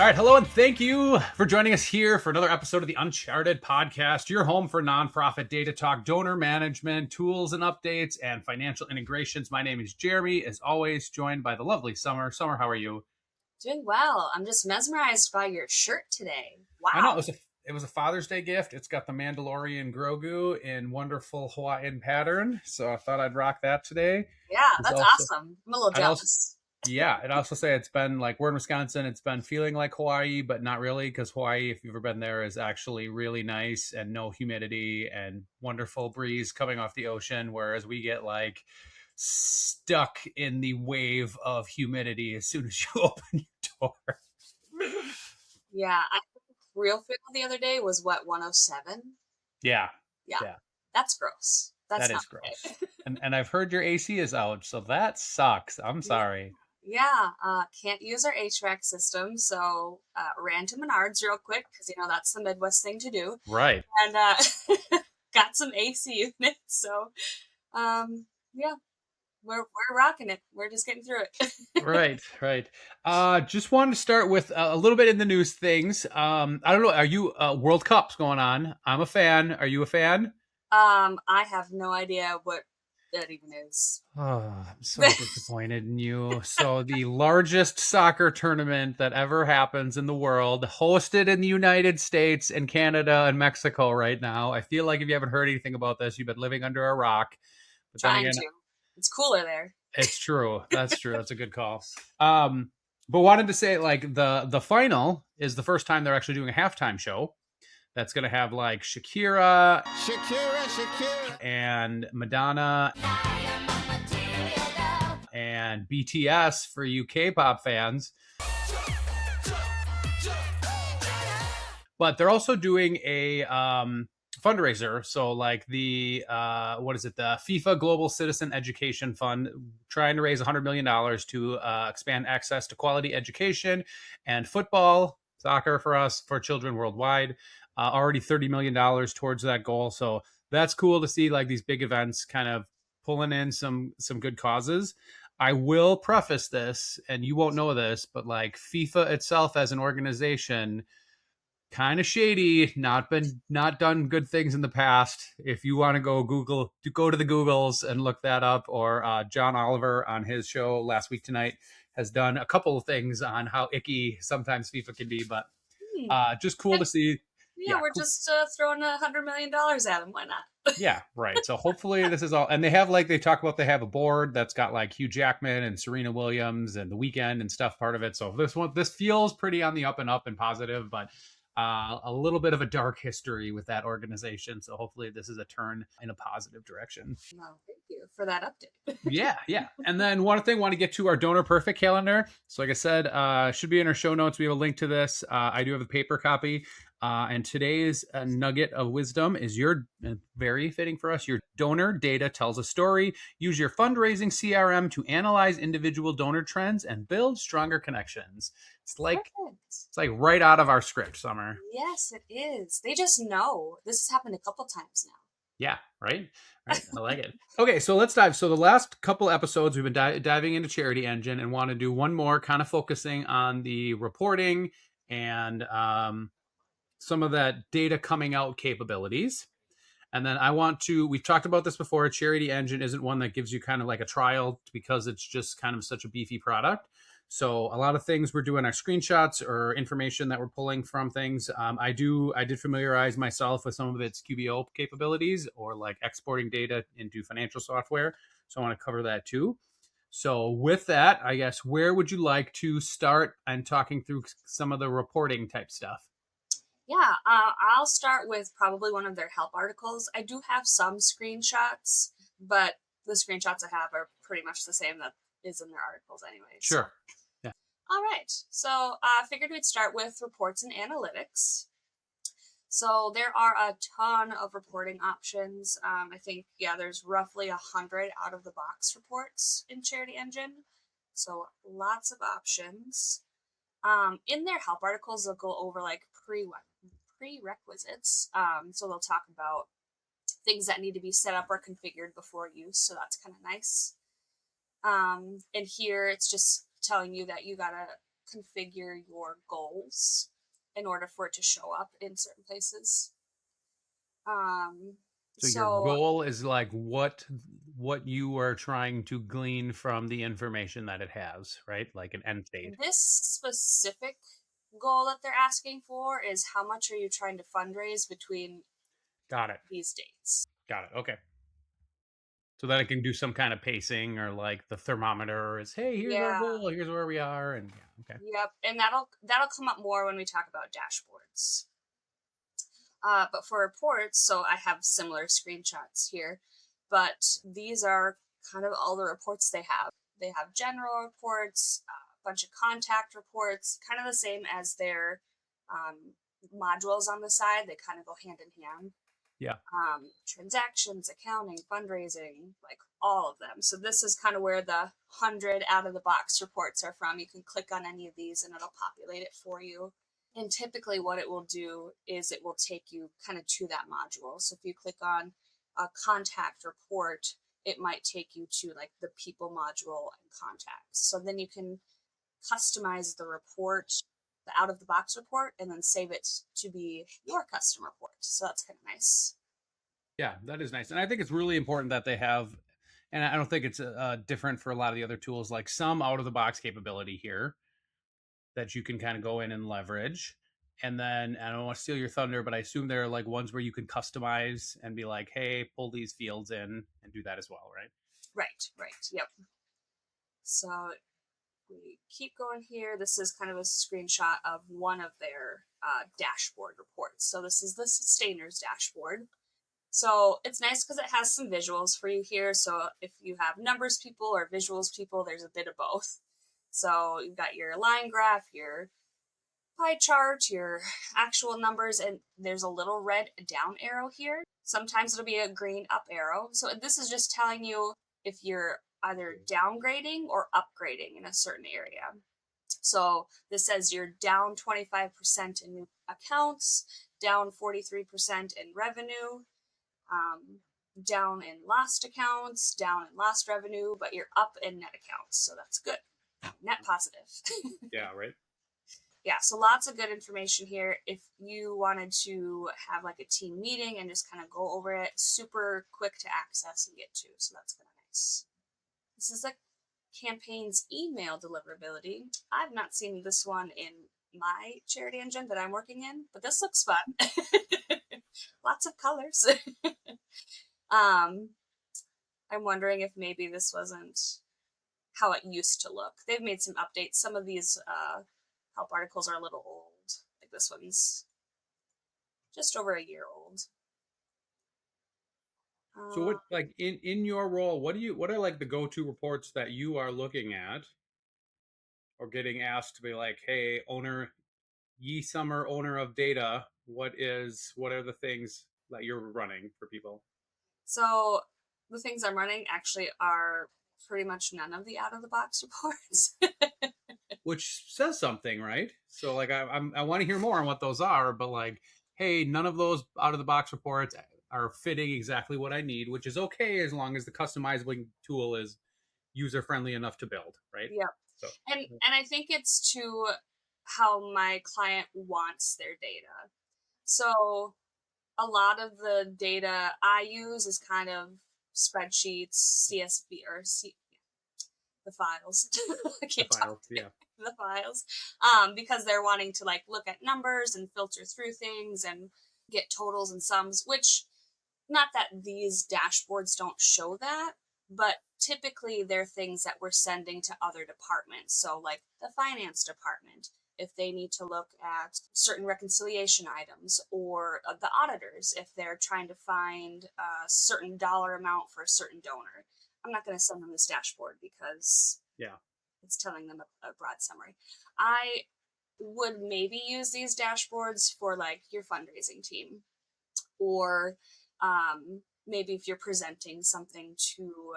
All right, hello, and thank you for joining us here for another episode of the Uncharted Podcast, your home for nonprofit data talk, donor management, tools and updates, and financial integrations. My name is Jeremy, as always, joined by the lovely Summer. Summer, how are you? Doing well. I'm just mesmerized by your shirt today. Wow. I know, it was a Father's Day gift. It's got the Mandalorian Grogu in wonderful Hawaiian pattern, so I thought I'd rock that today. Yeah, It's that's also, awesome. I'm a little I'd also, jealous. yeah, I'd also say it's been like, we're in Wisconsin, it's been feeling like Hawaii, but not really, because Hawaii, if you've ever been there, is actually really nice and no humidity and wonderful breeze coming off the ocean, whereas we get like stuck in the wave of humidity as soon as you open your door. Yeah, I think real feel the other day was what, 107? Yeah. Yeah. That's gross. That's That not is gross. okay. And I've heard your AC is out, so that sucks. I'm sorry. Yeah, can't use our HVAC system, so ran to Menards real quick because that's the Midwest thing to do, Right. and got some AC units. So, yeah, we're rocking it. We're just getting through it. Right. Just wanted to start with a little bit in the news things. I don't know. Are you World Cup's going on? I'm a fan. Are you a fan? I have no idea what that even is. Oh, I'm so disappointed in you. So the largest soccer tournament that ever happens in the world, hosted in the United States and Canada and Mexico right now. I feel like if you haven't heard anything about this, you've been living under a rock. But then Trying again, to. It's cooler there. it's true. That's true. That's a good call. But wanted to say, like, the final is the first time they're actually doing a halftime show. That's gonna have like Shakira, and Madonna, and BTS for you K-pop fans. But they're also doing a fundraiser. So like the what is it? The FIFA Global Citizen Education Fund, trying to raise $100 million to expand access to quality education and football, soccer for children worldwide. Already $30 million towards that goal. So that's cool to see, like, these big events kind of pulling in some good causes. I will preface this, and you won't know this, but like FIFA itself as an organization, kind of shady, not done good things in the past. If you want to go to the Googles and look that up, or John Oliver on his show Last Week Tonight has done a couple of things on how icky sometimes FIFA can be, but just cool to see. Yeah, we're just throwing $100 million at them. Why not? Yeah, right. So hopefully this is all, and they have they have a board that's got like Hugh Jackman and Serena Williams and The Weeknd and stuff part of it. So this feels pretty on the up and up and positive, but a little bit of a dark history with that organization. So hopefully this is a turn in a positive direction. Well, thank you for that update. Yeah. And then one thing, want to get to our Donor Perfect calendar. So like I said, should be in our show notes. We have a link to this. I do have a paper copy. And today's nugget of wisdom is very fitting for us. Your donor data tells a story. Use your fundraising CRM to analyze individual donor trends and build stronger connections. It's like right out of our script, Summer. Yes, it is. They just know. This has happened a couple times now. Yeah, right. I like it. Okay, so let's dive. So the last couple episodes, we've been diving into CharityEngine, and want to do one more, kind of focusing on the reporting and some of that data coming out capabilities. And then we've talked about this before, CharityEngine isn't one that gives you kind of like a trial, because it's just kind of such a beefy product. So a lot of things we're doing are screenshots or information that we're pulling from things. I did familiarize myself with some of its QBO capabilities, or like exporting data into financial software. So I want to cover that too. So with that, I guess, where would you like to start and talking through some of the reporting type stuff? Yeah, I'll start with probably one of their help articles. I do have some screenshots, but the screenshots I have are pretty much the same that is in their articles anyways. Sure. Yeah. All right. So I figured we'd start with reports and analytics. So there are a ton of reporting options. I think, there's roughly 100 out of the box reports in CharityEngine. So lots of options. In their help articles, they'll go over like prerequisites. So they'll talk about things that need to be set up or configured before use. So that's kind of nice. And here it's just telling you that you gotta configure your goals in order for it to show up in certain places. Um, So your so goal is like what you are trying to glean from the information that it has, right? Like an end state. this specific goal that they're asking for is how much are you trying to fundraise between Got it. these dates? Got it. Okay. So that I can do some kind of pacing or like the thermometer is, hey, here's our Yeah. goal, here's where we are, and yeah, okay. Yep. And that'll come up more when we talk about dashboards. But for reports, so I have similar screenshots here, but these are kind of all the reports they have. They have general reports, a bunch of contact reports, kind of the same as their modules on the side. They kind of go hand in hand. Yeah. Transactions, accounting, fundraising, like all of them. So this is kind of where the 100 out of the box reports are from. You can click on any of these and it'll populate it for you. And typically what it will do is it will take you kind of to that module. So if you click on a contact report, it might take you to like the people module and contacts. So then you can customize the report, the out of the box report, and then save it to be your custom report. So that's kind of nice. Yeah, that is nice. And I think it's really important that they have, and I don't think it's different for a lot of the other tools, like some out of the box capability here that you can kind of go in and leverage. And then I don't want to steal your thunder, but I assume there are like ones where you can customize and be like, hey, pull these fields in and do that as well, right? Right, right. Yep. So we keep going here. This is kind of a screenshot of one of their dashboard reports. So this is the sustainers dashboard. So it's nice because it has some visuals for you here. So if you have numbers people or visuals people, there's a bit of both. So you've got your line graph, your pie chart, your actual numbers, and there's a little red down arrow here. Sometimes it'll be a green up arrow. So this is just telling you if you're either downgrading or upgrading in a certain area. So this says you're down 25% in new accounts, down 43% in revenue, um, down in lost accounts, down in lost revenue, but you're up in net accounts. So that's good. Net positive. Yeah, right. Yeah, so lots of good information here. If you wanted to have like a team meeting and just kind of go over it, super quick to access and get to. So that's kind of nice. This is the campaign's email deliverability. I've not seen this one in my CharityEngine that I'm working in, but this looks fun. Lots of colors. um, I'm wondering if maybe this wasn't how it used to look. They've made some updates. Some of these help articles are a little old. Like this one's just over a year old. So what like in your role, what are like the go-to reports that you are looking at or getting asked to be like, hey, owner, ye summer owner of data, what are the things that you're running for people? So the things I'm running actually are pretty much none of the out of the box reports. Which says something, right? So like I want to hear more on what those are, but like, hey, none of those out of the box reports are fitting exactly what I need, which is okay as long as the customizable tool is user friendly enough to build, right? Yep. So And I think it's to how my client wants their data. So a lot of the data I use is kind of spreadsheets, CSV or the files. I the can't talk. files, yeah, The files, because they're wanting to like look at numbers and filter through things and get totals and sums. Which, not that these dashboards don't show that, but typically they're things that we're sending to other departments. So like the finance department, if they need to look at certain reconciliation items, or the auditors if they're trying to find a certain dollar amount for a certain donor. I'm not going to send them this dashboard because yeah. it's telling them a broad summary. I would maybe use these dashboards for like your fundraising team, or maybe if you're presenting something to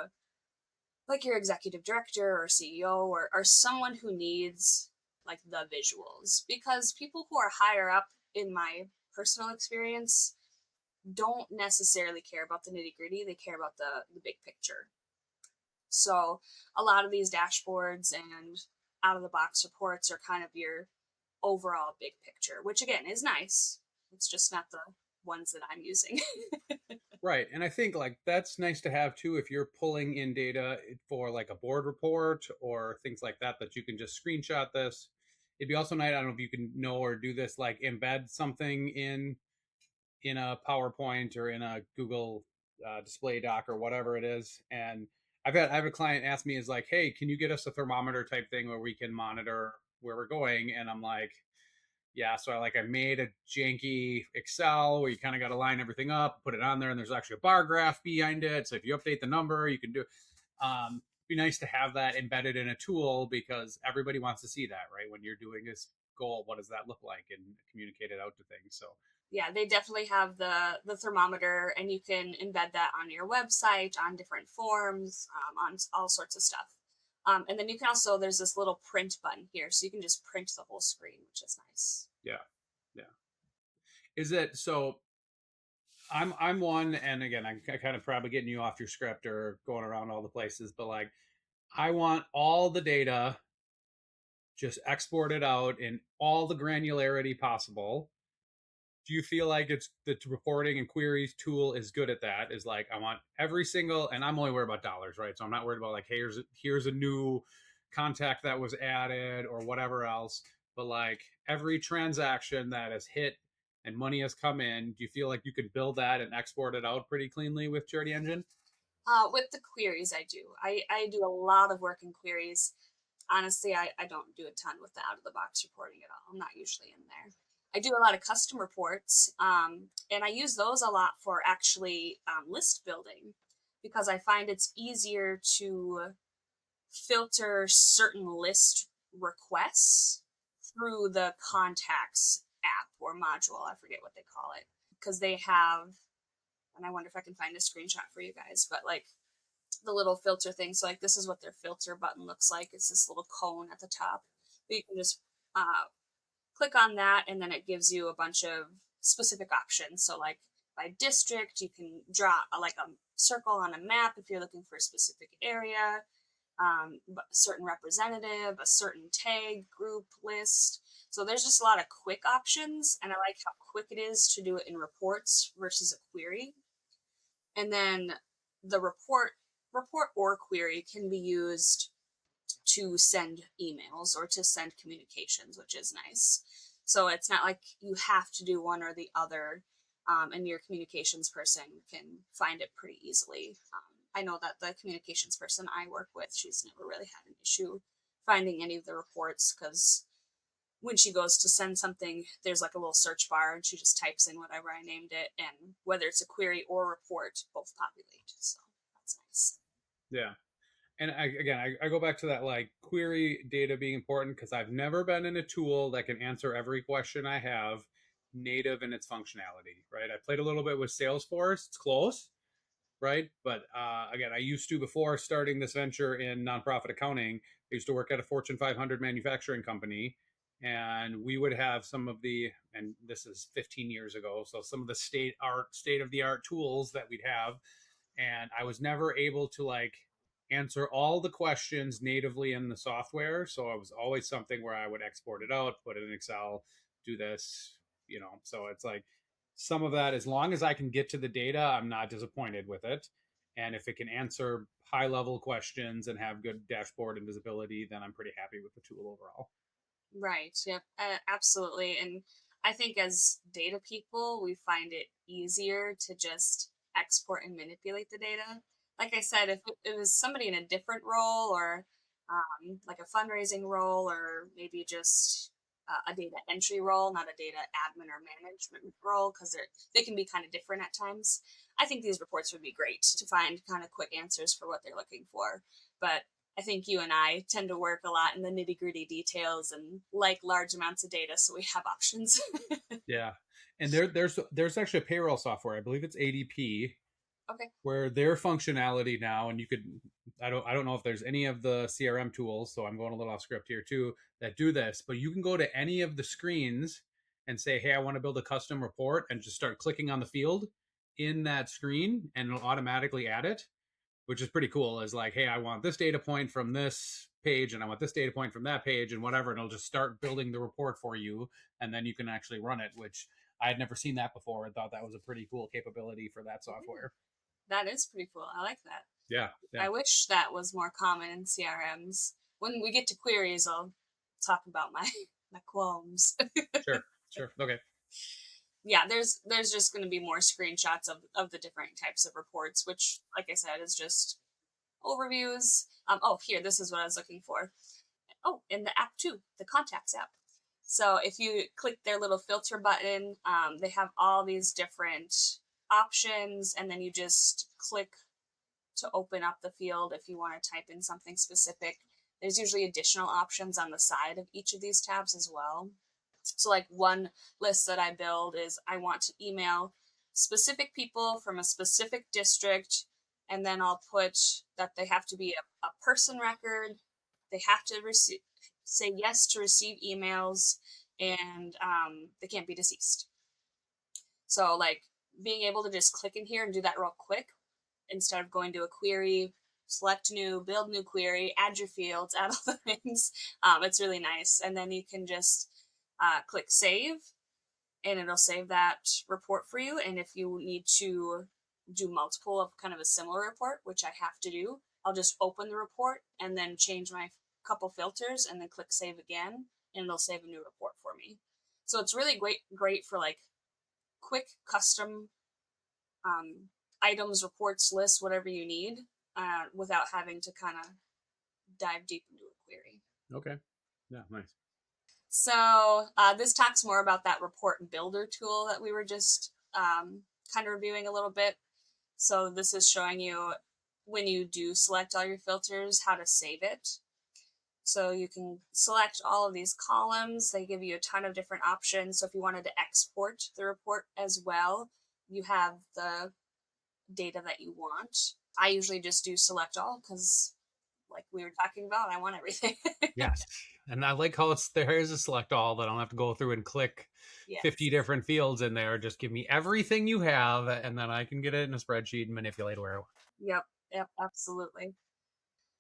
like your executive director or CEO, or someone who needs like the visuals, because people who are higher up, in my personal experience, don't necessarily care about the nitty gritty. They care about the big picture. So a lot of these dashboards and out of the box reports are kind of your overall big picture, which again is nice. It's just not the ones that I'm using. Right. And I think like that's nice to have too if you're pulling in data for like a board report or things like that, that you can just screenshot this. It'd be also nice, I don't know if you can know or do this, like embed something in a PowerPoint or in a Google display doc or whatever it is. And I have a client ask me is like, hey, can you get us a thermometer type thing where we can monitor where we're going? And I'm like, yeah, so I made a janky Excel where you kind of got to line everything up, put it on there, and there's actually a bar graph behind it. So if you update the number, you can do. Be nice to have that embedded in a tool because everybody wants to see that, right? When you're doing this goal, what does that look like, and communicate it out to things. So Yeah, they definitely have the thermometer, and you can embed that on your website, on different forms, on all sorts of stuff. And then you can also, there's this little print button here, so you can just print the whole screen, which is nice. yeah, yeah. Is it so? I'm one, and again, I kind of probably getting you off your script or going around all the places, but like I want all the data just exported out in all the granularity possible. Do you feel like it's the reporting and queries tool is good at that? Is like I want every single, and I'm only worried about dollars, right? So I'm not worried about like, hey, here's a new contact that was added or whatever else. But like every transaction that has hit and money has come in, do you feel like you could build that and export it out pretty cleanly with CharityEngine? With the queries, I do. I do a lot of work in queries. Honestly, I don't do a ton with the out of the box reporting at all. I'm not usually in there. I do a lot of custom reports, and I use those a lot for actually list building because I find it's easier to filter certain list requests through the contacts app or module. I forget what they call it because they have, and I wonder if I can find a screenshot for you guys, but like the little filter thing. So like this is what their filter button looks like. It's this little cone at the top. But you can just click on that, and then it gives you a bunch of specific options. So like by district, you can draw like a circle on a map if you're looking for a specific area, a certain representative, a certain tag, group, list. So there's just a lot of quick options, and I like how quick it is to do it in reports versus a query. And then the report or query can be used to send emails or to send communications, which is nice. So it's not like you have to do one or the other, and your communications person can find it pretty easily. I know that the communications person I work with, she's never really had an issue finding any of the reports because when she goes to send something, there's like a little search bar and she just types in whatever I named it, and whether it's a query or report, both populate. So that's nice. Yeah. And I go back to that like query data being important because I've never been in a tool that can answer every question I have native in its functionality, right? I played a little bit with Salesforce. It's close, right? But again, I used to, before starting this venture in nonprofit accounting, I used to work at a Fortune 500 manufacturing company. And we would have some of the, and this is 15 years ago, so some of the state of the art tools that we'd have. And I was never able to like answer all the questions natively in the software. So it was always something where I would export it out, put it in Excel, do this, you know. So it's like some of that, as long as I can get to the data, I'm not disappointed with it. And if it can answer high level questions and have good dashboard and visibility, then I'm pretty happy with the tool overall. Right. Yep. Absolutely. And I think as data people, we find it easier to just export and manipulate the data. Like I said, if it was somebody in a different role or like a fundraising role or maybe just a data entry role, not a data admin or management role, because they can be kind of different at times. I think these reports would be great to find kind of quick answers for what they're looking for. But I think you and I tend to work a lot in the nitty gritty details and like large amounts of data, so we have options. Yeah. And there's actually a payroll software. I believe it's ADP Okay. where their functionality now, and you could, I don't know if there's any of the CRM tools, so I'm going a little off script here too, that do this, but you can go to any of the screens and say, hey, I want to build a custom report, and just start clicking on the field in that screen and it'll automatically add it, which is pretty cool. Is like, hey, I want this data point from this page and I want this data point from that page and whatever, and it'll just start building the report for you, and then you can actually run it, which I had never seen that before and thought that was a pretty cool capability for that software. That is pretty cool. I like that. Yeah, yeah. I wish that was more common in CRMs. When we get to queries, I'll talk about my my qualms. Sure, sure. Okay. Yeah, there's just going to be more screenshots of the different types of reports, which, like I said, is just overviews. Oh, here, this is what I was looking for. Oh, in the app too, the contacts app. So if you click their little filter button, they have all these different options, and then you just click to open up the field if you want to type in something specific. There's usually additional options on the side of each of these tabs as well. So, like, one list that I build is I want to email specific people from a specific district, and then I'll put that they have to be a person record, they have to say yes to receive emails, and they can't be deceased. So, like, being able to just click in here and do that real quick instead of going to a query, select new, build new query, add your fields, add all the things. It's really nice. And then you can just click save, and it'll save that report for you. And if you need to do multiple of kind of a similar report, which I have to do, I'll just open the report and then change my couple filters and then click save again, and it'll save a new report for me. So it's really great for like quick custom um, items, reports, lists, whatever you need, without having to kind of dive deep into a query. Okay. Yeah, nice. So this talks more about that report builder tool that we were just kind of reviewing a little bit. So this is showing you when you do select all your filters, how to save it. So you can select all of these columns. They give you a ton of different options. So if you wanted to export the report as well, you have the data that you want. I usually just do select all because, like we were talking about, I want everything. Yes. And I like how there is a select all that I don't have to go through and click 50 Yes. different fields in there. Just give me everything you have, and then I can get it in a spreadsheet and manipulate where I want. Yep. Yep. Absolutely.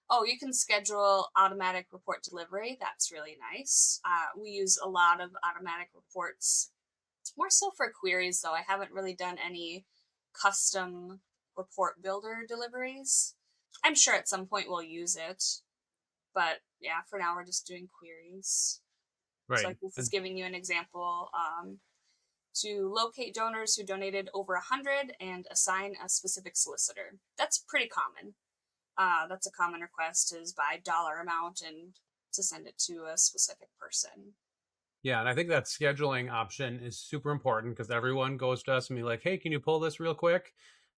Oh, you can schedule automatic report delivery. That's really nice. We use a lot of automatic reports. It's more so for queries, though. I haven't really done any custom report builder deliveries. I'm sure at some point we'll use it, but yeah, for now we're just doing queries. So, Right. like, this is And giving you an example to locate donors who donated over 100 and assign a specific solicitor. That's pretty common. That's a common request, is by dollar amount and to send it to a specific person. yeah, and I think that scheduling option is super important because everyone goes to us and be like, hey, can you pull this real quick?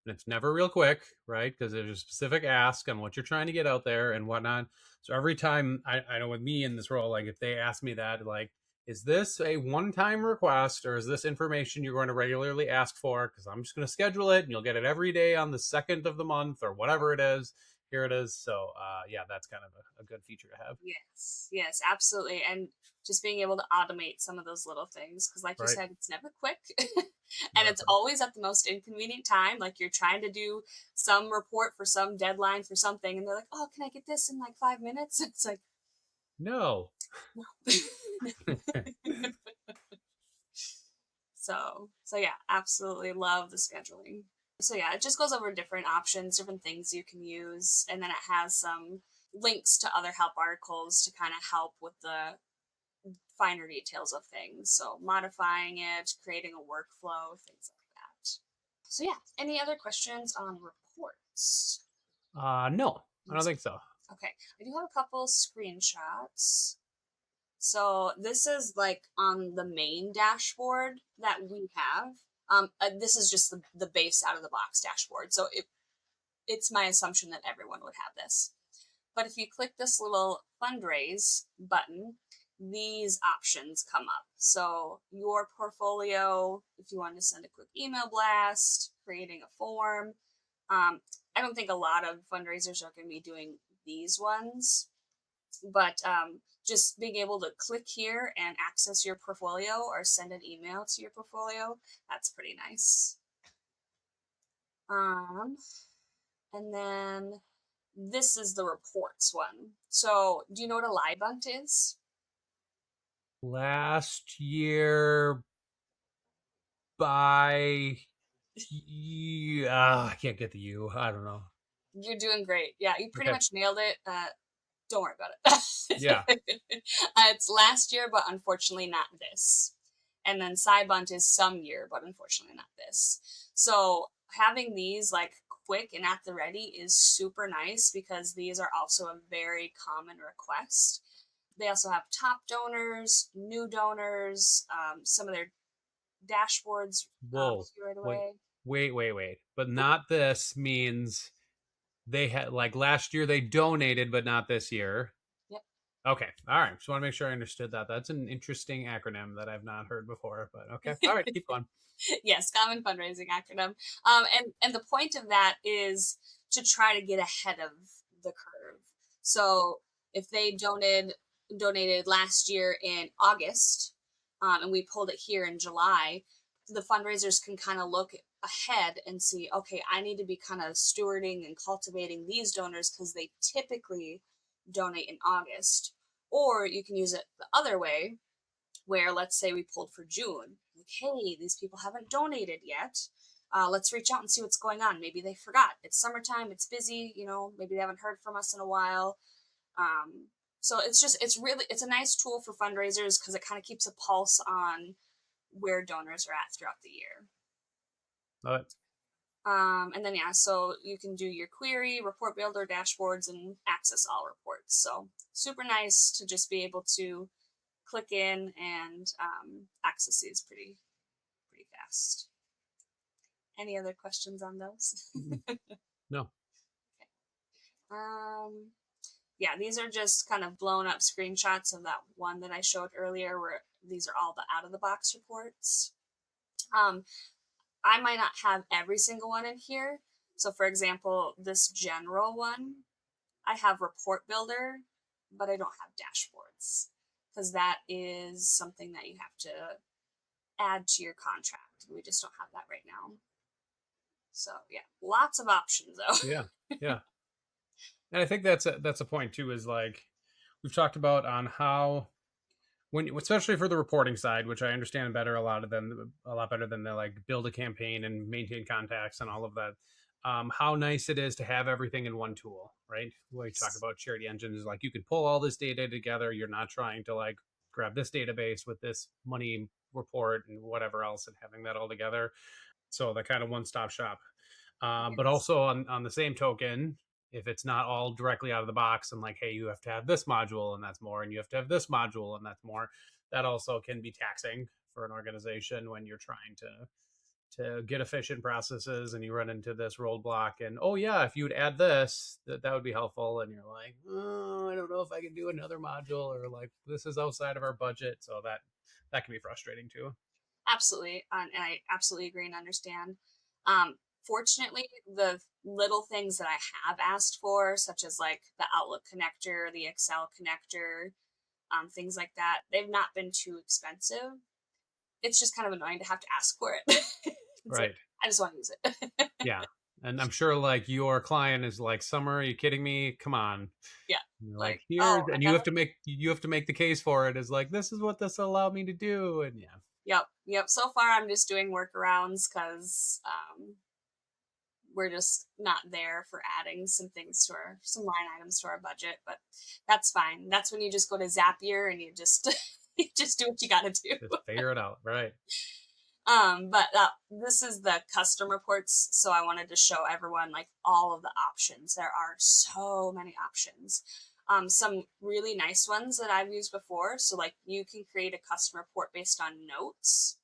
And it's never real quick, right? Because there's a specific ask on what you're trying to get out there and whatnot. So every time I know with me in this role, like if they ask me that, like, is this a one-time request or is this information you're going to regularly ask for? Because I'm just going to schedule it and you'll get it every day on the second of the month or whatever it is. Here it is. So yeah, that's kind of a good feature to have. Yes, yes, absolutely. And just being able to automate some of those little things. Because, like you Right. said, it's never quick. And Never it's always at the most inconvenient time. Like, you're trying to do some report for some deadline for something, and they're like, oh, can I get this in like 5 minutes? It's like, no. no. So yeah, absolutely love the scheduling. So yeah, it just goes over different options, different things you can use, and then it has some links to other help articles to kind of help with the finer details of things. So modifying it, creating a workflow, things like that. So yeah, any other questions on reports? No, I don't think so. Okay, I do have a couple screenshots. So this is like on the main dashboard that we have. This is just the base out of the box dashboard. So it's my assumption that everyone would have this. But if you click this little fundraise button, these options come up. So your portfolio, if you want to send a quick email blast, creating a form. I don't think a lot of fundraisers are going to be doing these ones, but just being able to click here and access your portfolio or send an email to your portfolio, that's pretty nice. And then This is the reports one. So do you know what a lie bunt is? Last year by I can't get the U. I don't know. You're doing great. Yeah, you pretty Okay. much nailed it. Don't worry about Yeah. it. It's last year, but unfortunately not this. And then Cybunt is some year, but unfortunately not this. So having these like quick and at the ready is super nice because these are also a very common request. They also have top donors, new donors, some of their dashboards Whoa. here right Wait. away. Wait. But not this means they had like last year they donated, but not this year. Yep. Okay. All right. Just want to make sure I understood that. That's an interesting acronym that I've not heard before, but okay. All right. Keep going. Yes, common fundraising acronym. And the point of that is to try to get ahead of the curve. So if they donated last year in August, and we pulled it here in July, the fundraisers can kind of look ahead and see, okay, I need to be kind of stewarding and cultivating these donors because they typically donate in August. Or you can use it the other way, where let's say we pulled for June, like, hey, these people haven't donated yet. Let's reach out and see what's going on. Maybe they forgot. It's summertime. It's busy. Maybe they haven't heard from us in a while. Um, so it's a nice tool for fundraisers because it kind of keeps a pulse on where donors are at throughout the year. Love it. And then, yeah, so you can do your query, report builder, dashboards, and access all reports. So super nice to just be able to click in and access these pretty fast. Any other questions on those? No. um, yeah, these are just kind of blown up screenshots of that one that I showed earlier, where these are all the out of the box reports. Um, I might not have every single one in here. So, for example, this general one, I have report builder, but I don't have dashboards because that is something that you have to add to your contract. We just don't have that right now. So yeah, lots of options though. Yeah. Yeah. And I think that's a point too, is like we've talked about on how when especially for the reporting side, which I understand better a lot better than the like build a campaign and maintain contacts and all of that. How nice it is to have everything in one tool, right? When we talk about CharityEngine is like you can pull all this data together. You're not trying to like grab this database with this money report and whatever else and having that all together. So the kind of one stop shop. But Yes. also on the same token, if it's not all directly out of the box and like, hey, you have to have this module and that's more, and you have to have this module and that's more, that also can be taxing for an organization when you're trying to get efficient processes and you run into this roadblock and oh yeah, if you would add this, that would be helpful, and you're like, oh, I don't know if I can do another module, or like this is outside of our budget, so that can be frustrating too. Absolutely, and I absolutely agree and understand. Um, Fortunately, the little things that I have asked for, such as like the Outlook connector, the Excel connector, things like that, they've not been too expensive. It's just kind of annoying to have to ask for it. It's like Right. I just want to use it. Yeah. And I'm sure like your client is like, Summer, are you kidding me? Come on. Yeah, And you're like, like here's, oh, I and gotta. you have to make the case for it. Is like, this is what this will allow me to do. And yeah. Yep. So far, I'm just doing workarounds because we're just not there for adding some line items to our budget, but that's fine. That's when you just go to Zapier and you just you just do what you got to do. Just figure it out. Right. But this is the custom reports, so I wanted to show everyone like all of the options. There are so many options. Some really nice ones that I've used before. So like you can create a custom report based on notes.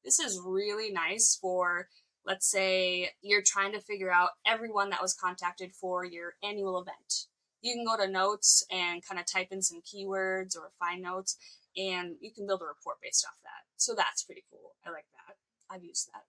This is really nice for, let's say you're trying to figure out everyone that was contacted for your annual event. You can go to notes and kind of type in some keywords or find notes, and you can build a report based off that. So that's pretty cool. I like that. I've used that.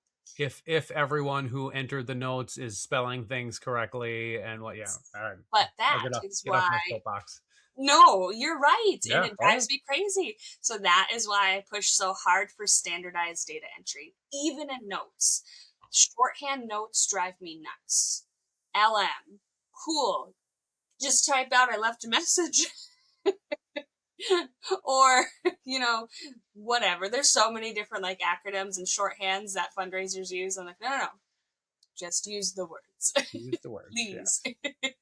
If everyone who entered the notes is spelling things correctly and what, yeah. All right. But I'll that is get off why, my soapbox. no, you're right. And Yeah. it Oh yeah. drives me crazy. So that is why I push so hard for standardized data entry, even in notes. Shorthand notes drive me nuts. LM, cool. just type out, I left a message. Or, whatever. There's so many different like acronyms and shorthands that fundraisers use. I'm like, no, no, no. Just use the words. Use the words. Please. Yes.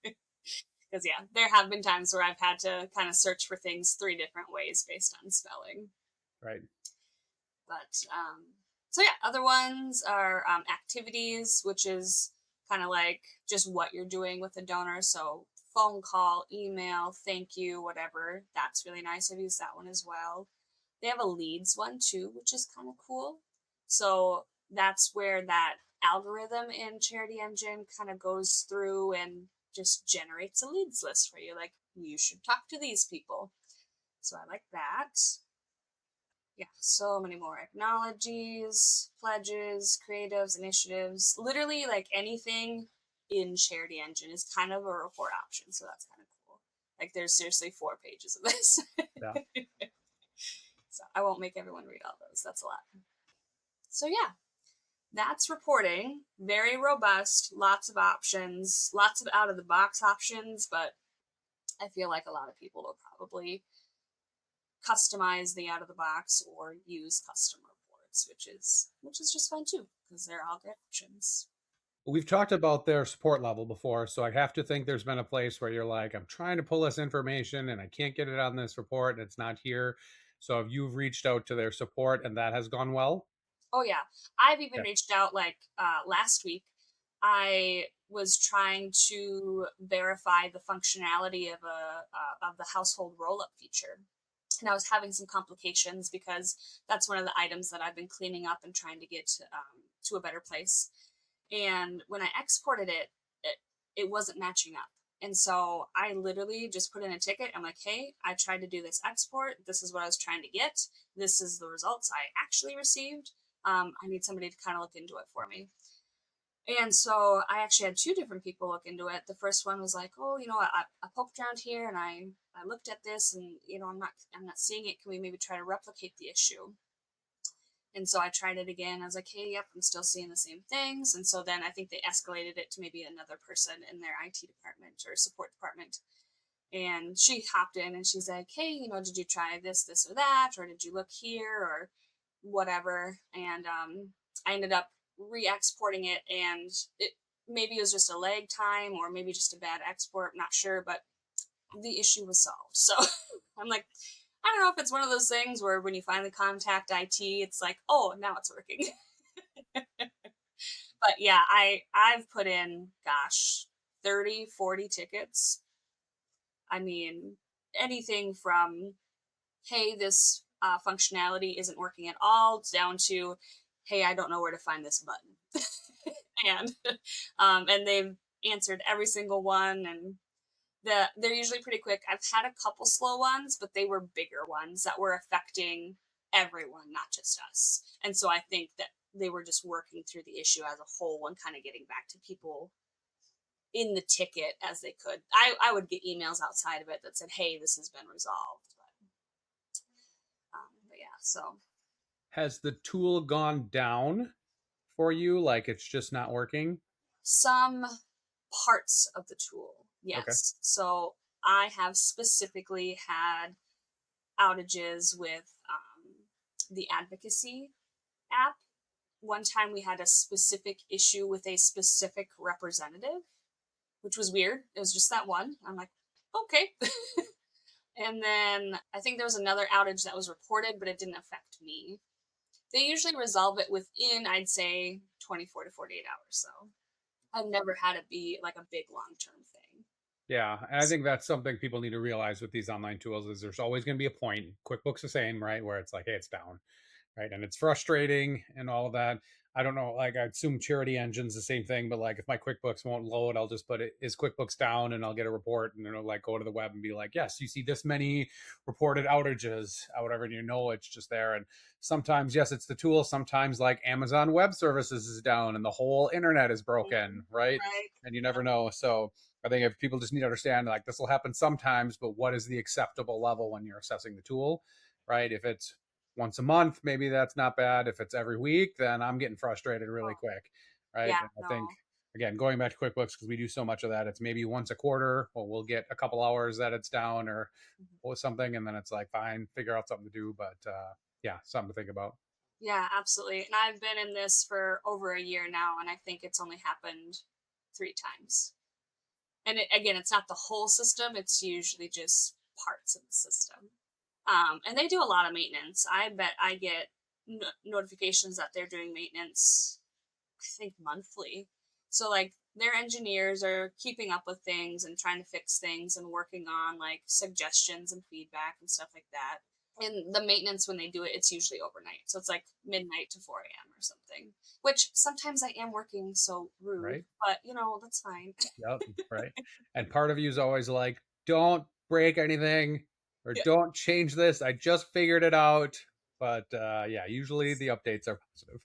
Because yeah, there have been times where I've had to kind of search for things 3 different ways based on spelling. Right. But so yeah, other ones are activities, which is kind of like just what you're doing with a donor. So phone call, email, thank you, whatever. That's really nice. I've used that one as well. They have a leads one too, which is kind of cool. So that's where that algorithm in CharityEngine kind of goes through and just generates a leads list for you. Like, you should talk to these people. So I like that. Yeah, so many more acknowledges, pledges, creatives, initiatives. Literally, like anything in CharityEngine is kind of a report option. So that's kind of cool. Like, there's seriously 4 pages of this. Yeah. So I won't make everyone read all those. That's a lot. So yeah, that's reporting. Very robust, lots of options, lots of out of the box options, but I feel like a lot of people will probably customize the out of the box or use custom reports, which is just fun too, because they're all great options. We've talked about their support level before, so I have to think there's been a place where you're like, I'm trying to pull this information and I can't get it on this report and it's not here. So if you've reached out to their support and that has gone well. Oh yeah, I've even Okay. reached out like last week. I was trying to verify the functionality of the household roll up feature, and I was having some complications because that's one of the items that I've been cleaning up and trying to get to a better place. And when I exported it wasn't matching up. And so I literally just put in a ticket. I'm like, hey, I tried to do this export. This is what I was trying to get. This is the results I actually received. I need somebody to kind of look into it for me. And so I actually had 2 different people look into it. The first one was like, oh, I poked around here and I looked at this and I'm not seeing it. Can we maybe try to replicate the issue? And so I tried it again. I was like, hey, yep, I'm still seeing the same things. And so then I think they escalated it to maybe another person in their IT department or support department. And she hopped in and she's like, hey, did you try this, or that? Or did you look here or whatever? And I ended up re exporting it, and it maybe it was just a lag time or maybe just a bad export. I'm not sure, but the issue was solved. So I'm like, I don't know if it's one of those things where when you finally contact IT, it's like, oh, now it's working. But yeah, I've put in, gosh, 30, 40 tickets. I mean, anything from, hey, this functionality isn't working at all, down to, hey, I don't know where to find this button. And they've answered every single one, and they're usually pretty quick. I've had a couple slow ones, but they were bigger ones that were affecting everyone, not just us. And so I think that they were just working through the issue as a whole and kind of getting back to people in the ticket as they could. I would get emails outside of it that said, hey, this has been resolved. But yeah, so Has the tool gone down for you? Like it's just not working? some parts of the tool, Okay. yes. So I have specifically had outages with the advocacy app. One time we had a specific issue with a specific representative, which was weird. It was just that one. I'm like, okay. And then I think there was another outage that was reported, but it didn't affect me. They usually resolve it within, I'd say, 24 to 48 hours. So I've never had it be like a big long term thing. Yeah, and I think that's something people need to realize with these online tools is there's always going to be a point. QuickBooks the same, right, where it's like, hey, it's down, right, and it's frustrating and all of that. I don't know, like I assume CharityEngine's the same thing, but like if my QuickBooks won't load, I'll just put it is QuickBooks down, and I'll get a report, and it'll like go to the web and be like, yes, you see this many reported outages, whatever, and it's just there. And sometimes, yes, it's the tool. Sometimes, like Amazon Web Services is down, and the whole internet is Mm-hmm. broken, right? Right. And you never know. So I think if people just need to understand, like this will happen sometimes, but what is the acceptable level when you're assessing the tool, right? If it's once a month, maybe that's not bad. If it's every week, then I'm getting frustrated really Oh, quick, right? yeah, And I think no. again, going back to QuickBooks, because we do so much of that, it's maybe once a quarter, or we'll get a couple hours that it's down or something, and then it's like, fine, figure out something to do. But yeah, something to think about. Yeah, absolutely. And I've been in this for over a year now, and I think it's only happened 3 times. And again, it's not the whole system; it's usually just parts of the system. And they do a lot of maintenance. I bet I get notifications that they're doing maintenance, I think monthly. So like their engineers are keeping up with things and trying to fix things and working on like suggestions and feedback and stuff like that. And the maintenance when they do it, it's usually overnight. So it's like midnight to 4 a.m. or something, which sometimes I am working, so rude, Right. but that's fine. Yep. Right. And part of you is always like, don't break anything or Yeah. don't change this. I just figured it out. But yeah, usually the updates are positive.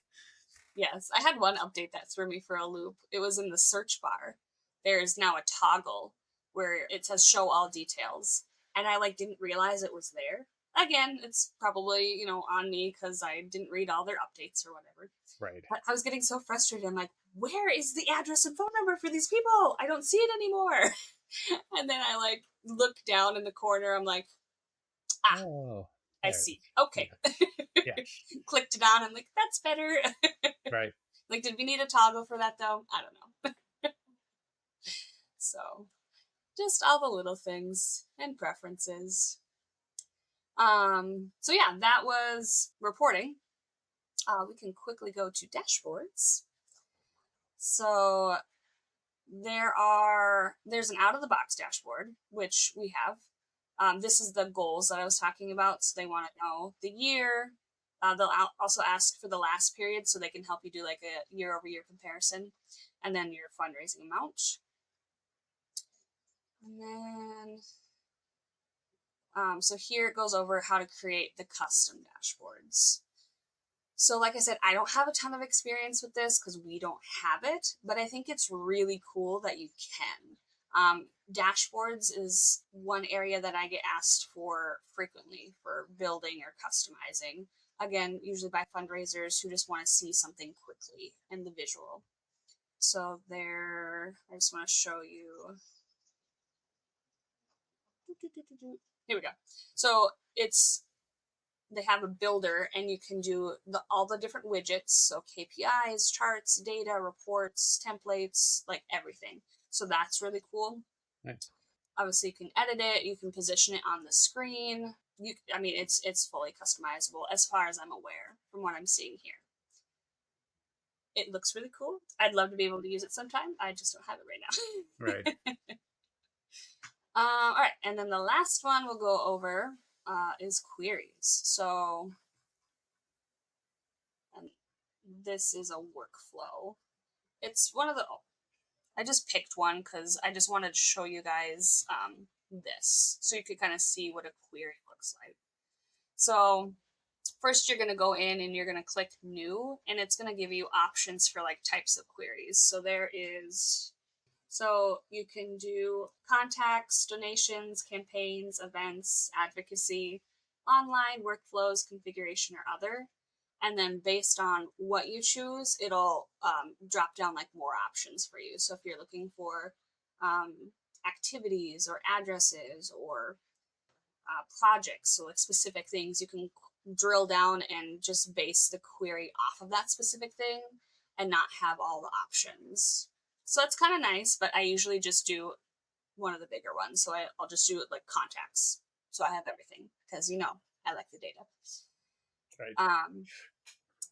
Yes, I had one update that threw me for a loop. It was in the search bar. There's now a toggle where it says show all details. And I like didn't realize it was there. Again, it's probably, on me because I didn't read all their updates or whatever. Right. But I was getting so frustrated. I'm like, where is the address and phone number for these people? I don't see it anymore. And then I like look down in the corner. I'm like, ah, Oh, I there it see. is. Okay. Yeah. Yes. Clicked it on. I'm like, that's better. Right. Like, did we need a toggle for that though? I don't know. So, just all the little things and preferences. So yeah, that was reporting. We can quickly go to dashboards. So there's an out of the box dashboard, which we have. This is the goals that I was talking about. So they want to know the year. They'll also ask for the last period so they can help you do like a year over year comparison, and then your fundraising amount. And then, so here it goes over how to create the custom dashboards. So, like I said, I don't have a ton of experience with this because we don't have it, but I think it's really cool that you can. Dashboards is one area that I get asked for frequently for building or customizing. Again, usually by fundraisers who just want to see something quickly in the visual. So there, I just want to show you. Here we go. So they have a builder and you can do all the different widgets. So KPIs, charts, data, reports, templates, like everything. So that's really cool. Nice. Obviously you can edit it, you can position it on the screen. It's fully customizable as far as I'm aware from what I'm seeing here. It looks really cool. I'd love to be able to use it sometime. I just don't have it right now. Right. All right, and then the last one we'll go over is queries. So this is a workflow. It's one of the. I just picked one because I just wanted to show you guys this so you could kind of see what a query looks like. So first you're going to go in and you're going to click new, and it's going to give you options for like types of queries. So you can do contacts, donations, campaigns, events, advocacy, online, workflows, configuration, or other. And then based on what you choose, it'll drop down like more options for you. So if you're looking for activities or addresses or projects, so like specific things, you can drill down and just base the query off of that specific thing and not have all the options. So it's kind of nice, but I usually just do one of the bigger ones. So I'll just do it like contacts. So I have everything because, I like the data. Right.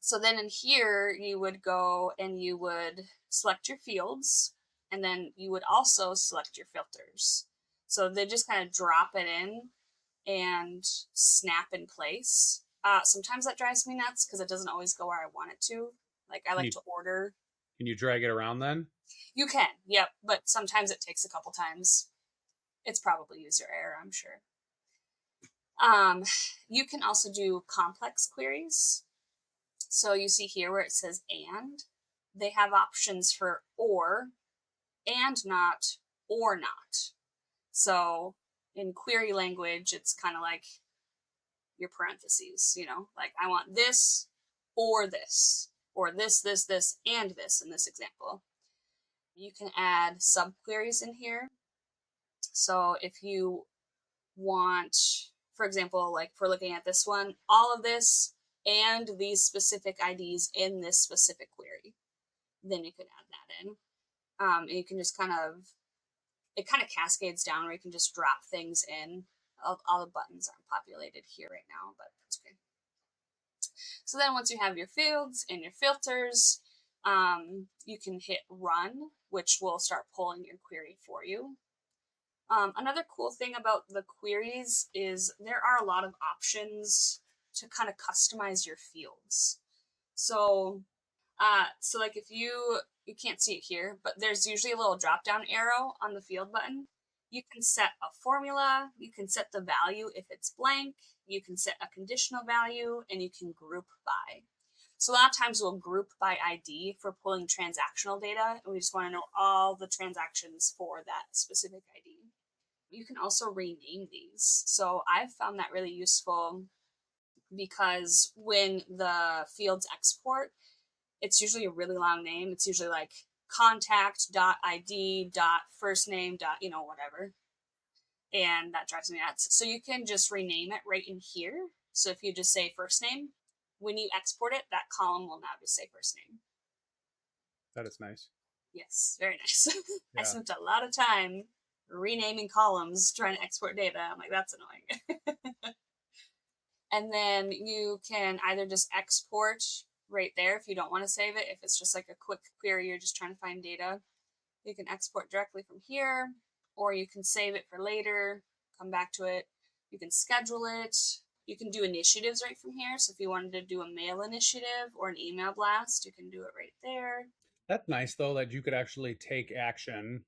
So then in here, you would go and you would select your fields, and then you would also select your filters. So they just kind of drop it in and snap in place. Sometimes that drives me nuts because it doesn't always go where I want it to. Like I like to order. Can you drag it around then? You can, yep, but sometimes it takes a couple times. It's probably user error, I'm sure. You can also do complex queries. So you see here where it says and, they have options for or, and not, or not. So in query language, it's kind of like your parentheses, like I want this, or this, and this in this example. You can add subqueries in here. So if you want, for example, like if we're looking at this one, all of this and these specific IDs in this specific query, then you can add that in. And you can just it kind of cascades down where you can just drop things in. All the buttons aren't populated here right now, but that's okay. So then once you have your fields and your filters, you can hit run, which will start pulling your query for you. Another cool thing about the queries is there are a lot of options to kind of customize your fields. So, like if you can't see it here, but there's usually a little drop down arrow on the field button. You can set a formula, you can set the value if it's blank, you can set a conditional value, and you can group by. So a lot of times we'll group by ID for pulling transactional data, and we just want to know all the transactions for that specific ID. You can also rename these. So I've found that really useful because when the fields export, it's usually a really long name. It's usually like contact.id.firstname. Whatever. And that drives me nuts. So you can just rename it right in here. So if you just say first name, when you export it, that column will now just say first name. That is nice. Yes, very nice. I Yeah. spent a lot of time renaming columns trying to export data. I'm like, that's annoying. And then you can either just export right there if you don't want to save it. If it's just like a quick query, you're just trying to find data, you can export directly from here, or you can save it for later, come back to it. You can schedule it. You can do initiatives right from here. So if you wanted to do a mail initiative or an email blast, you can do it right there. That's nice though that you could actually take action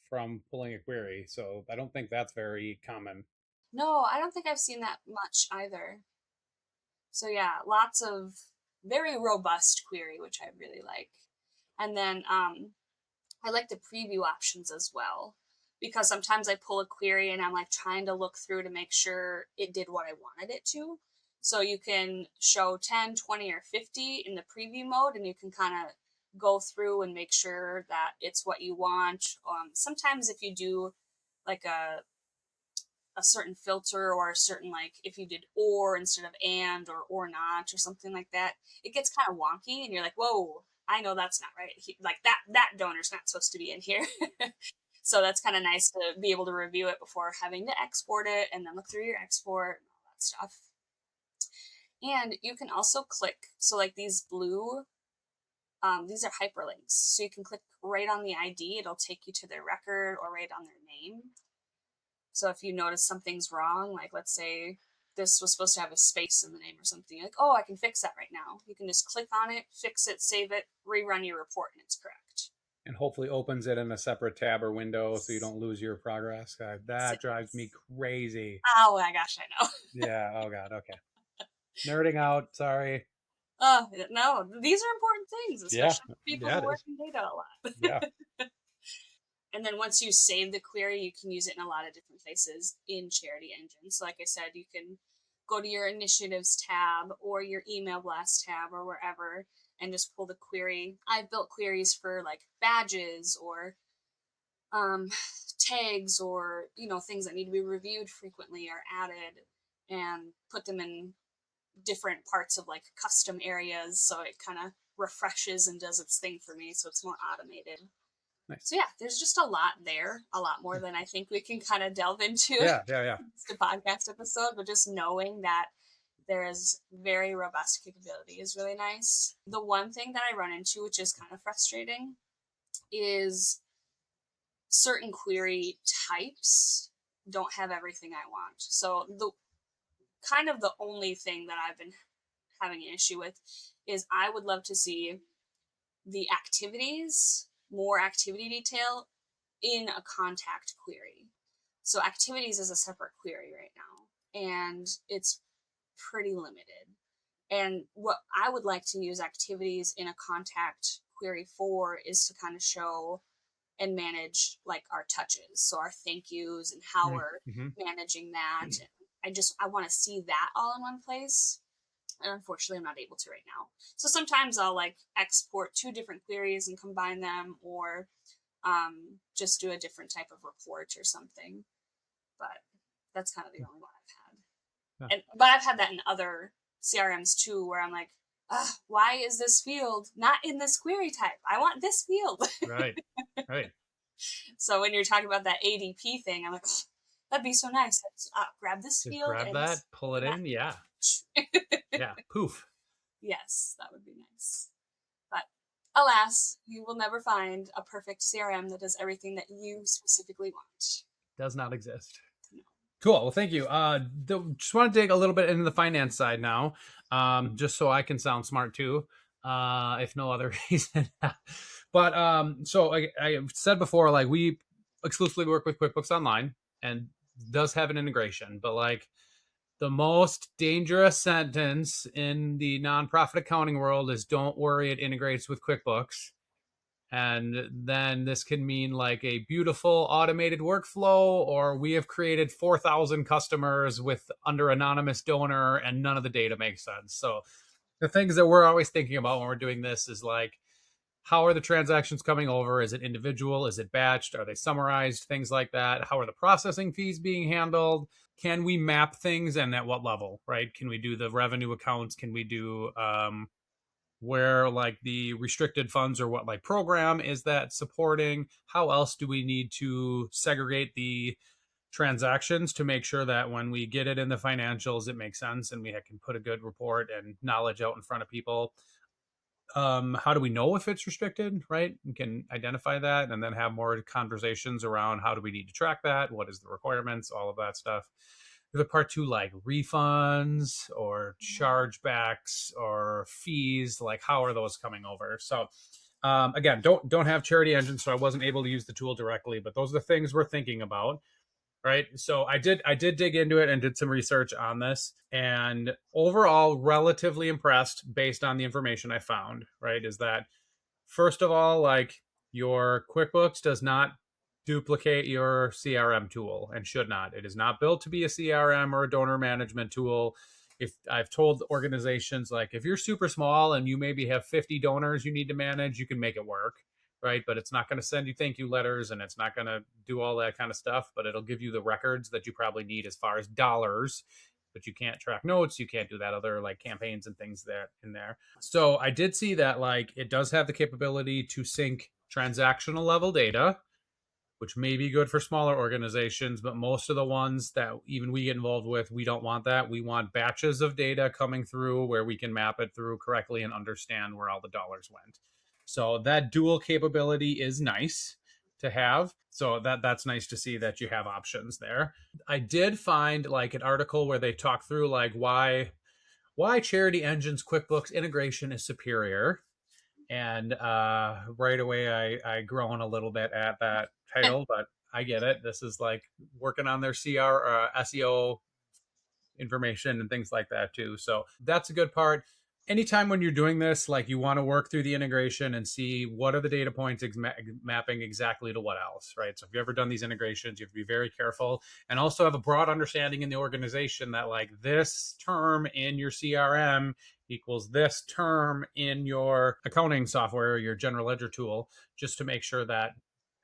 from pulling a query. So I don't think that's very common. No, I don't think I've seen that much either. So yeah, lots of very robust query, which I really like. And then I like the preview options as well because sometimes I pull a query and I'm like trying to look through to make sure it did what I wanted it to. So you can show 10, 20, or 50 in the preview mode and you can kind of go through and make sure that it's what you want. Sometimes if you do like a certain filter or a certain like if you did or instead of and or not or something like that, it gets kind of wonky and you're like, whoa, I know that's not right. Like that donor's not supposed to be in here. So that's kind of nice to be able to review it before having to export it and then look through your export and all that stuff. And you can also click, so like these blue, these are hyperlinks. So you can click right on the ID, it'll take you to their record or right on their name. So if you notice something's wrong, like let's say this was supposed to have a space in the name or something, like, oh, I can fix that right now. You can just click on it, fix it, save it, rerun your report, and it's correct. And hopefully opens it in a separate tab or window so you don't lose your progress. That drives me crazy. Oh my gosh, I know. Yeah. Oh God. Okay. Nerding out. Sorry. No, these are important things, especially for people who work in data a lot. Yeah. And then once you save the query, you can use it in a lot of different places in CharityEngine. So like I said, you can go to your initiatives tab or your email blast tab or wherever and just pull the query. I've built queries for like badges or tags or, things that need to be reviewed frequently or added and put them in different parts of like custom areas. So it kind of refreshes and does its thing for me. So it's more automated. Nice. So yeah, there's just a lot there, a lot more than I think we can kind of delve into. Yeah. It's a podcast episode, but just knowing that there is very robust capability is really nice. The one thing that I run into, which is kind of frustrating, is certain query types don't have everything I want. So the only thing that I've been having an issue with is I would love to see the activities, more activity detail in a contact query. So activities is a separate query right now, and it's pretty limited. And what I would like to use activities in a contact query for is to kind of show and manage like our touches. So our thank yous and how we're managing that. I want to see that all in one place. And unfortunately, I'm not able to right now. So sometimes I'll like export two different queries and combine them, or just do a different type of report or something. But that's kind of the only one I've had. But I've had that in other CRMs too, where I'm like, why is this field not in this query type? I want this field. Right. Right. So when you're talking about that ADP thing, I'm like, that'd be so nice. Let's, grab this Just field grab and that, pull it in. Yeah. Yeah. Poof. Yes, that would be nice. But alas, you will never find a perfect CRM that does everything that you specifically want. Does not exist. No. Cool. Well, thank you. Just want to dig a little bit into the finance side now, just so I can sound smart too, if no other reason. But so I said before, like we exclusively work with QuickBooks Online and does have an integration, but like the most dangerous sentence in the nonprofit accounting world is don't worry, it integrates with QuickBooks. And then this can mean like a beautiful automated workflow, or we have created 4,000 customers with under anonymous donor and none of the data makes sense. So the things that we're always thinking about when we're doing this is like, how are the transactions coming over? Is it individual? Is it batched? Are they summarized? Things like that. How are the processing fees being handled? Can we map things and at what level, right? Can we do the revenue accounts? Can we do where like the restricted funds or what like program is that supporting? How else do we need to segregate the transactions to make sure that when we get it in the financials, it makes sense and we can put a good report and knowledge out in front of people? How do we know if it's restricted, right? We can identify that and then have more conversations around how do we need to track that? What is the requirements? All of that stuff. The part two, like refunds or chargebacks or fees, like how are those coming over? So again, don't have CharityEngine, so I wasn't able to use the tool directly, but those are the things we're thinking about. Right. So I did dig into it and did some research on this, and overall relatively impressed based on the information I found, right? Is that first of all, like your QuickBooks does not duplicate your CRM tool and should not. It is not built to be a CRM or a donor management tool. If I've told organizations like if you're super small and you maybe have 50 donors you need to manage, you can make it work, right? But it's not going to send you thank you letters and it's not going to do all that kind of stuff, but it'll give you the records that you probably need as far as dollars. But you can't track notes, you can't do that other like campaigns and things that in there. So I did see that like it does have the capability to sync transactional level data, which may be good for smaller organizations, but most of the ones that even we get involved with, we don't want that. We want batches of data coming through where we can map it through correctly and understand where all the dollars went. So that dual capability is nice to have. So that's nice to see that you have options there. I did find like an article where they talk through like why CharityEngine's QuickBooks integration is superior. And right away I groan a little bit at that title, but I get it. This is like working on their SEO information and things like that too. So that's a good part. Anytime when you're doing this, like you want to work through the integration and see what are the data points mapping exactly to what else, right? So if you've ever done these integrations, you have to be very careful and also have a broad understanding in the organization that like this term in your CRM equals this term in your accounting software or your general ledger tool, just to make sure that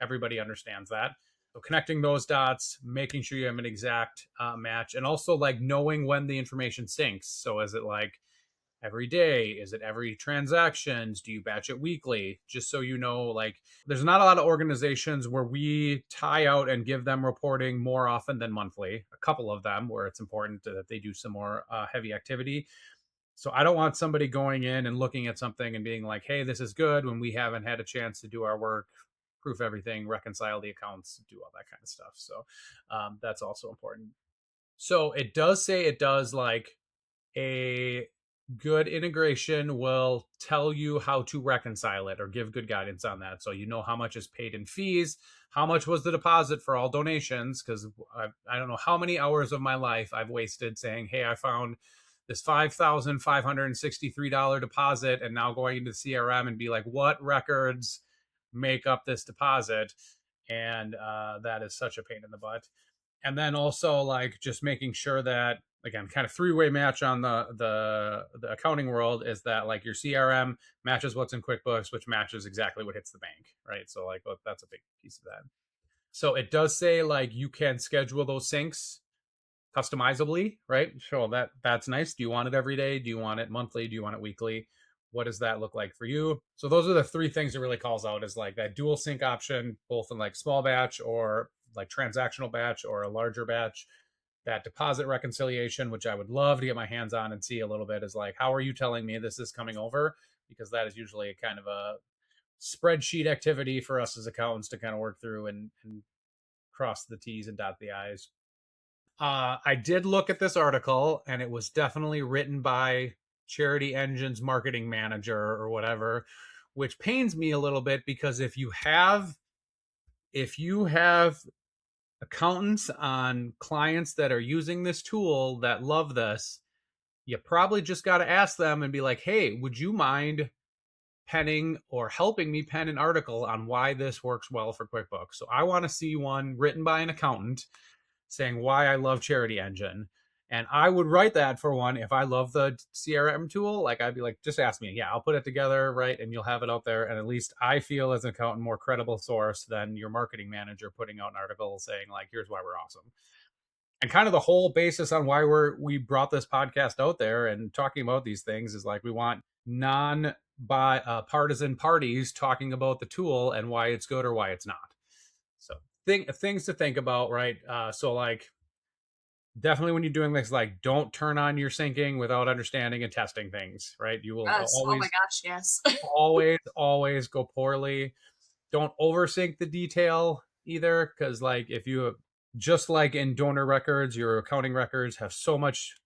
everybody understands that. So connecting those dots, making sure you have an exact match, and also like knowing when the information syncs. So is it like every day? Is it every transactions? Do you batch it weekly? Just so you know, like there's not a lot of organizations where we tie out and give them reporting more often than monthly. A couple of them where it's important that they do some more heavy activity. So I don't want somebody going in and looking at something and being like, hey, this is good when we haven't had a chance to do our work, proof everything, reconcile the accounts, do all that kind of stuff. So that's also important. So it does say it does like a good integration will tell you how to reconcile it or give good guidance on that. So you know how much is paid in fees, how much was the deposit for all donations, because I don't know how many hours of my life I've wasted saying, hey, I found this $5,563 deposit and now going into the CRM and be like, what records make up this deposit? And that is such a pain in the butt. And then also like just making sure that again, kind of three-way match on the accounting world is that like your CRM matches what's in QuickBooks, which matches exactly what hits the bank, right? So like that's a big piece of that. So it does say like you can schedule those syncs customizably, right? So that's nice. Do you want it every day? Do you want it monthly? Do you want it weekly? What does that look like for you? So those are the three things it really calls out, is like that dual sync option, both in like small batch or like transactional batch or a larger batch. That deposit reconciliation, which I would love to get my hands on and see a little bit, is like, how are you telling me this is coming over? Because that is usually kind of a spreadsheet activity for us as accountants to kind of work through and cross the T's and dot the I's. I did look at this article, and it was definitely written by CharityEngine's marketing manager or whatever, which pains me a little bit, because if you have accountants on clients that are using this tool that love this, you probably just got to ask them and be like, hey, would you mind penning or helping me pen an article on why this works well for QuickBooks? So I want to see one written by an accountant saying why I love CharityEngine. And I would write that for one if I love the CRM tool. Like I'd be like, just ask me. Yeah, I'll put it together, right? And you'll have it out there. And at least I feel as an accountant more credible source than your marketing manager putting out an article saying like, here's why we're awesome. And kind of the whole basis on why we brought this podcast out there and talking about these things is like we want non partisan parties talking about the tool and why it's good or why it's not. So things to think about, right? So like definitely when you're doing this, like don't turn on your syncing without understanding and testing things, right? You will Yes. Oh my gosh, yes. always go poorly. Don't oversync the detail either, because like if you, just like in donor records, your accounting records have so much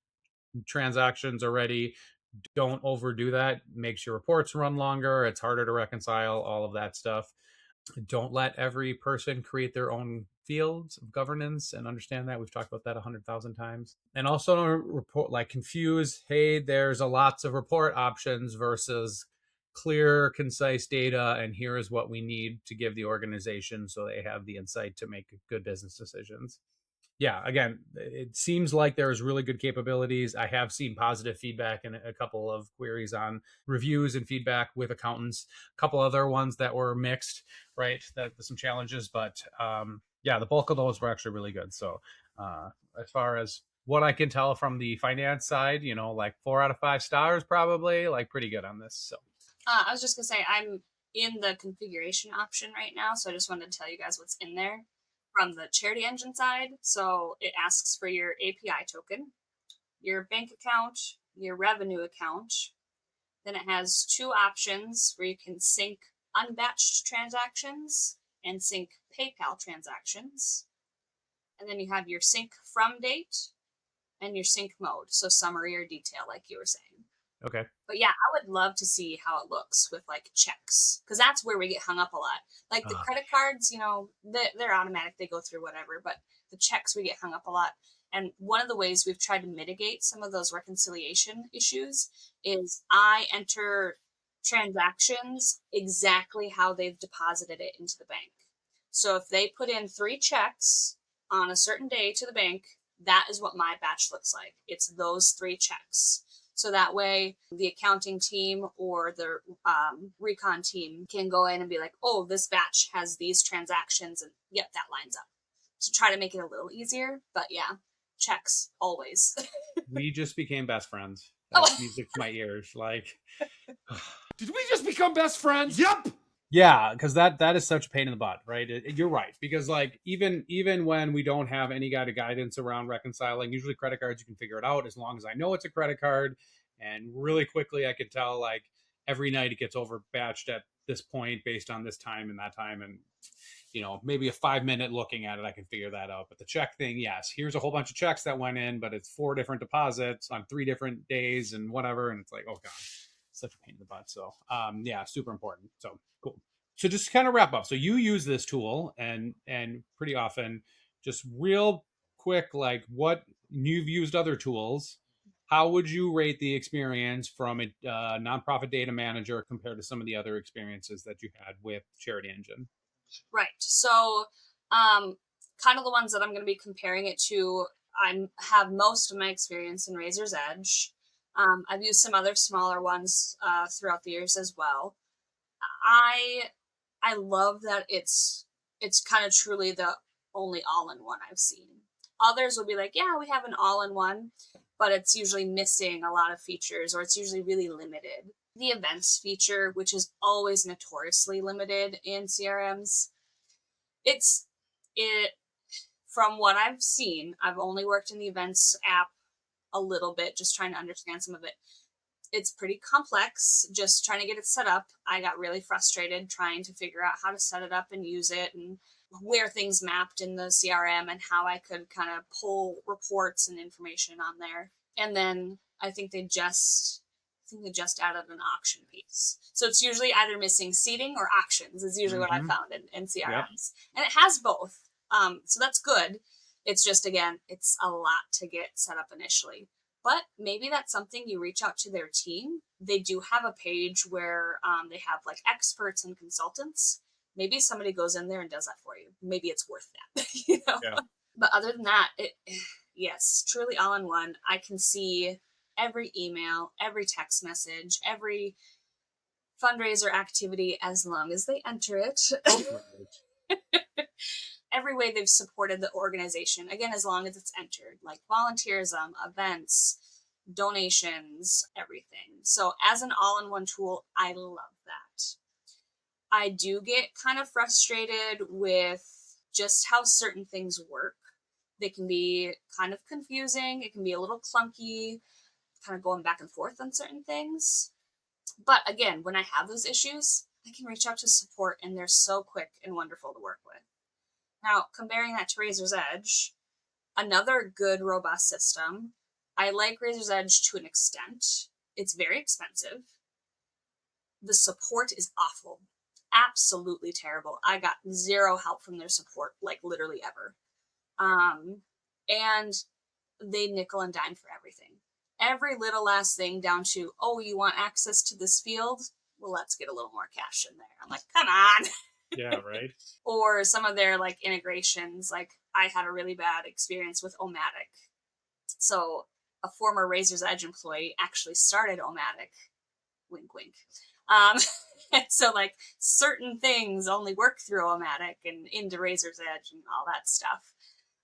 transactions already. Don't overdo that. Makes your reports run longer. It's harder to reconcile, all of that stuff. Don't let every person create their own fields of governance, and understand that. We've talked about that 100,000 times. And also don't report, like confuse, hey, there's a lots of report options versus clear, concise data, and here is what we need to give the organization so they have the insight to make good business decisions. Yeah, again, it seems like there's really good capabilities. I have seen positive feedback and a couple of queries on reviews and feedback with accountants. A couple other ones that were mixed, right? That some challenges, but yeah, the bulk of those were actually really good. So as far as what I can tell from the finance side, like 4 out of 5 stars, probably like pretty good on this. So I was just gonna say I'm in the configuration option right now, so I just wanted to tell you guys what's in there from the CharityEngine side. So it asks for your API token, your bank account, your revenue account. Then it has 2 options where you can sync unbatched transactions and sync PayPal transactions. And then you have your sync from date and your sync mode, so summary or detail, like you were saying. okay. But yeah, I would love to see how it looks with like checks, because that's where we get hung up a lot. Like the credit cards, they're automatic, they go through whatever, but the checks we get hung up a lot. And one of the ways we've tried to mitigate some of those reconciliation issues is I enter transactions exactly how they've deposited it into the bank. So if they put in 3 checks on a certain day to the bank, that is what my batch looks like. It's those 3 checks. So that way the accounting team or the recon team can go in and be like, oh, this batch has these transactions, and yep, that lines up. So try to make it a little easier. But yeah, checks always. We just became best friends. That's music to my ears. Like, did we just become best friends? Yep. Yeah, because that is such a pain in the butt, right? You're right, because like even when we don't have any kind of guidance around reconciling, usually credit cards, you can figure it out as long as I know it's a credit card, and really quickly I can tell like every night it gets overbatched at this point based on this time and that time, and maybe a 5-minute looking at it, I can figure that out. But the check thing, yes, here's a whole bunch of checks that went in, but it's 4 different deposits on 3 different days and whatever, and it's like, oh god, such a pain in the butt. So yeah, super important. So cool. So just kind of wrap up. So you use this tool and pretty often. Just real quick, like what you've used other tools. How would you rate the experience from a nonprofit data manager compared to some of the other experiences that you had with CharityEngine? Right. So kind of the ones that I'm going to be comparing it to I have most of my experience in Razor's Edge. I've used some other smaller ones throughout the years as well. I love that it's kind of truly the only all-in-one I've seen. Others will be like, yeah, we have an all-in-one, but it's usually missing a lot of features, or it's usually really limited. The events feature, which is always notoriously limited in CRMs, it from what I've seen, I've only worked in the events app a little bit, just trying to understand some of it. It's pretty complex, just trying to get it set up. I got really frustrated trying to figure out how to set it up and use it, and where things mapped in the CRM, and how I could kind of pull reports and information on there. And then I think they just added an auction piece. So it's usually either missing seating or auctions is usually what I found in CRMs. Yep. And it has both. So that's good. It's just, again, it's a lot to get set up initially. But maybe that's something you reach out to their team. They do have a page where they have like experts and consultants. Maybe somebody goes in there and does that for you. Maybe it's worth that. Yeah. But other than that, yes, truly all in one. I can see every email, every text message, every fundraiser activity as long as they enter it. Every way they've supported the organization, again, as long as it's entered, like volunteerism, events, donations, everything. So as an all-in-one tool, I love that. I do get kind of frustrated with just how certain things work. They can be kind of confusing. It can be a little clunky, kind of going back and forth on certain things. But again, when I have those issues, I can reach out to support, and they're so quick and wonderful to work with. Now, comparing that to Razor's Edge, another good, robust system. I like Razor's Edge to an extent. It's very expensive. The support is awful. Absolutely terrible. I got zero help from their support, like literally ever. And they nickel and dime for everything. Every little last thing, down to, oh, you want access to this field? Well, let's get a little more cash in there. I'm like, come on. Yeah, right. Or some of their like integrations, like I had a really bad experience with Omatic. So a former Razor's Edge employee actually started Omatic. Wink, wink. So like certain things only work through Omatic and into Razor's Edge and all that stuff.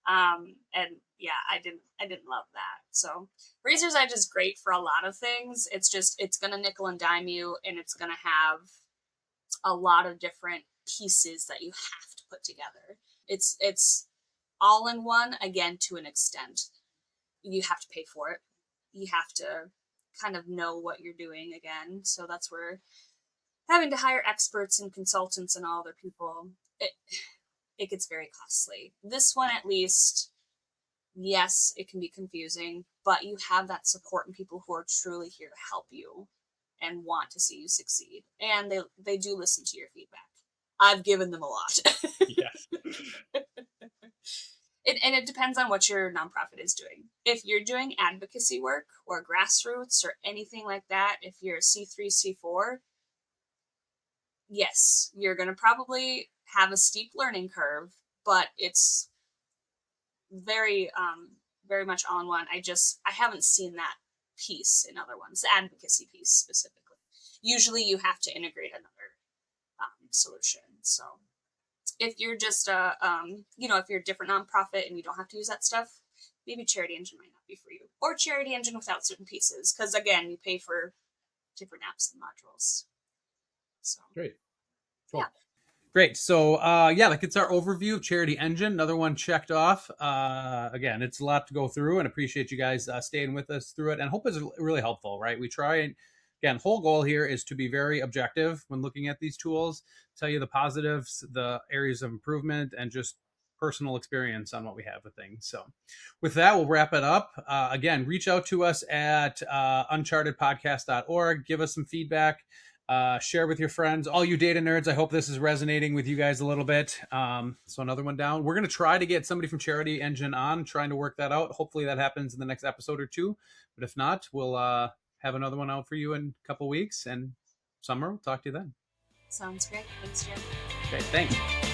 And yeah, I didn't love that. So Razor's Edge is great for a lot of things. It's just, it's going to nickel and dime you, and it's going to have a lot of different pieces that you have to put together. It's all in one, again, to an extent. You have to pay for it. You have to kind of know what you're doing again. So that's where having to hire experts and consultants and all other people, it gets very costly. This one, at least, yes, it can be confusing, but you have that support and people who are truly here to help you and want to see you succeed. And they do listen to your feedback. I've given them a lot. Yes. And it depends on what your nonprofit is doing. If you're doing advocacy work or grassroots or anything like that, if you're a C3, C4, yes, you're going to probably have a steep learning curve, but it's very, very much all in one. I haven't seen that piece in other ones, the advocacy piece specifically. Usually you have to integrate another solution. So if you're just if you're a different nonprofit and you don't have to use that stuff, maybe CharityEngine might not be for you, or CharityEngine without certain pieces, because again, you pay for different apps and modules. So great, cool. Yeah. Great. So that gets our overview of CharityEngine. Another one checked off. Again, it's a lot to go through, and appreciate you guys staying with us through it, and hope it's really helpful, right? We try and, again, whole goal here is to be very objective when looking at these tools, tell you the positives, the areas of improvement, and just personal experience on what we have with things. So with that, we'll wrap it up. Again, reach out to us at unchartedpodcast.org. Give us some feedback. Share with your friends. All you data nerds, I hope this is resonating with you guys a little bit. So another one down. We're going to try to get somebody from CharityEngine on, trying to work that out. Hopefully that happens in the next episode or two. But if not, we'll have another one out for you in a couple weeks. And Summer, we'll talk to you then. Sounds great. Thanks, Jim. Okay, thanks.